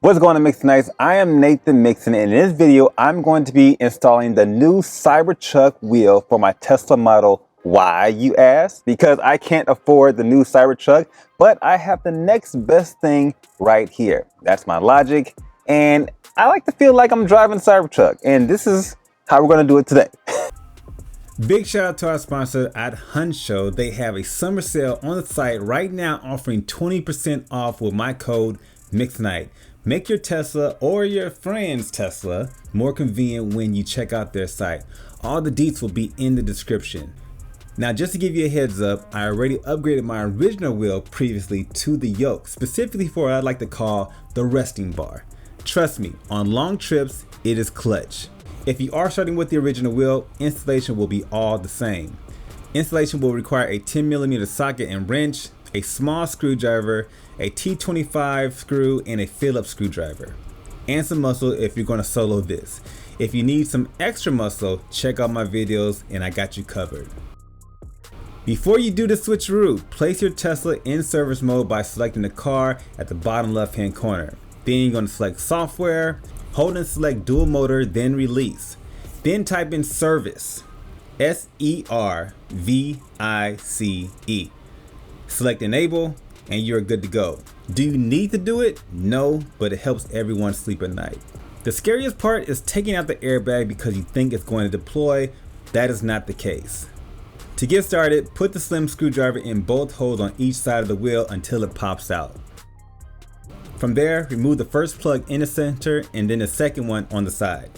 What's going on, Mixing Nights? I am Nathan Mixon, and in this video, I'm going to be installing the new Cybertruck wheel for my Tesla Model. Why, you ask? Because I can't afford the new Cybertruck, but I have the next best thing right here. That's my logic, and I like to feel like I'm driving a Cybertruck, and this is how we're going to do it today. Big shout out to our sponsor at Hunsho. They have a summer sale on the site right now offering 20% off with my code MixNight. Make your Tesla or your friend's Tesla more convenient when you check out their site. All the deets will be in the description. Now, just to give you a heads up, I already upgraded my original wheel previously to the yoke, specifically for what I like to call the resting bar. Trust me, on long trips, it is clutch. If you are starting with the original wheel, installation will be all the same. Installation will require a 10mm socket and wrench, a small screwdriver, a T25 screw, and a Phillips screwdriver, and some muscle if you're going to solo this. If you need some extra muscle, check out my videos and I got you covered. Before you do the switcheroo, place your Tesla in service mode by selecting the car at the bottom left hand corner. Then you're going to select software, hold and select dual motor, then release. Then type in service, S-E-R-V-I-C-E. Select enable and you're good to go. Do you need to do it? No, but it helps everyone sleep at night. The scariest part is taking out the airbag because you think it's going to deploy. That is not the case. To get started, put the slim screwdriver in both holes on each side of the wheel until it pops out. From there, remove the first plug in the center and then the second one on the side.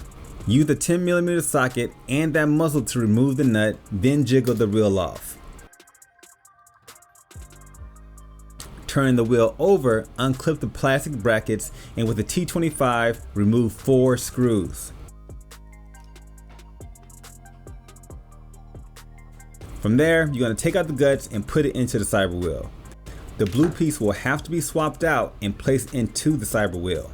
Use the 10mm socket and that muzzle to remove the nut, then jiggle the wheel off. Turn the wheel over, unclip the plastic brackets, and with the T25, remove 4 screws. From there, you're going to take out the guts and put it into the cyber wheel. The blue piece will have to be swapped out and placed into the cyber wheel.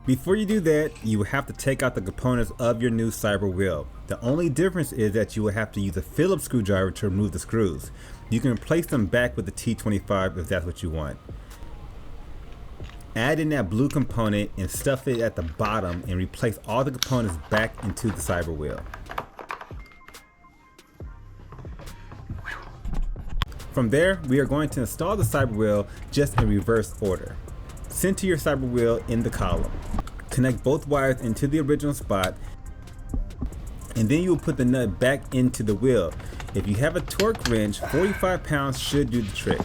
Before you do that, you will have to take out the components of your new cyber wheel. The only difference is that you will have to use a Phillips screwdriver to remove the screws. You can replace them back with the T25 if that's what you want. Add in that blue component and stuff it at the bottom and replace all the components back into the cyber wheel. From there, we are going to install the cyber wheel just in reverse order. Center your cyber wheel in the column. Connect both wires into the original spot, and then you will put the nut back into the wheel. If you have a torque wrench, 45 pounds should do the trick.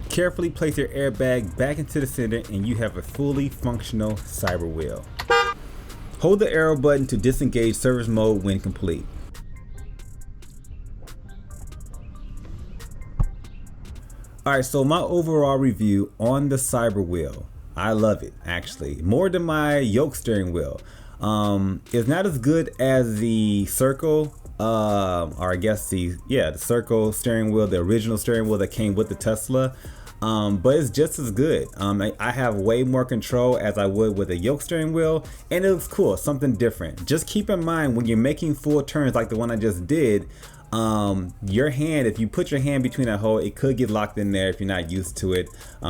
Carefully place your airbag back into the center and you have a fully functional cyber wheel. Hold the arrow button to disengage service mode when complete. Alright, so my overall review on the cyber wheel. I love it, actually. More than my yoke steering wheel. It's not as good as the Circle, or I guess the Circle steering wheel, the original steering wheel that came with the Tesla. But it's just as good. I have way more control as I would with a yoke steering wheel, and it looks cool, something different. Just keep in mind when you're making full turns like the one I just did, your hand, if you put your hand between that hole, it could get locked in there if you're not used to it.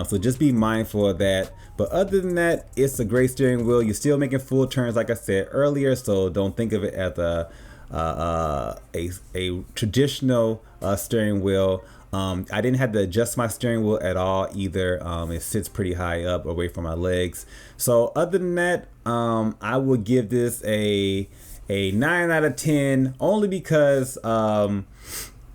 So just be mindful of that. But other than that, it's a great steering wheel. You're still making full turns like I said earlier, so don't think of it as a traditional steering wheel. I didn't have to adjust my steering wheel at all either. It sits pretty high up away from my legs. So other than that, I would give this a 9 out of 10, only because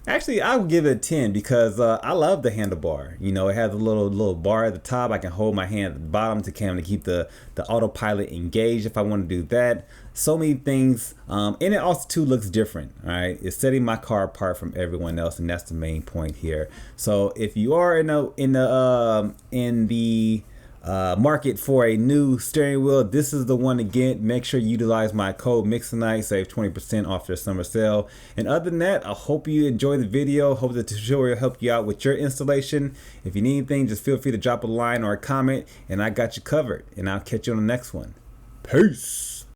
actually I would give it a 10 because I love the handlebar. You know, it has a little bar at the top. I can hold my hand at the bottom to keep the autopilot engaged if I want to do that. So many things, and it also too looks different. All right, it's setting my car apart from everyone else, and that's the main point here. So if you are in the market for a new steering wheel, this is the one to get. Make sure you utilize my code MixNight, save 20% off your summer sale. And other than that, I hope you enjoyed the video. Hope the tutorial helped you out with your installation. If you need anything, just feel free to drop a line or a comment and I got you covered, and I'll catch you on the next one. Peace.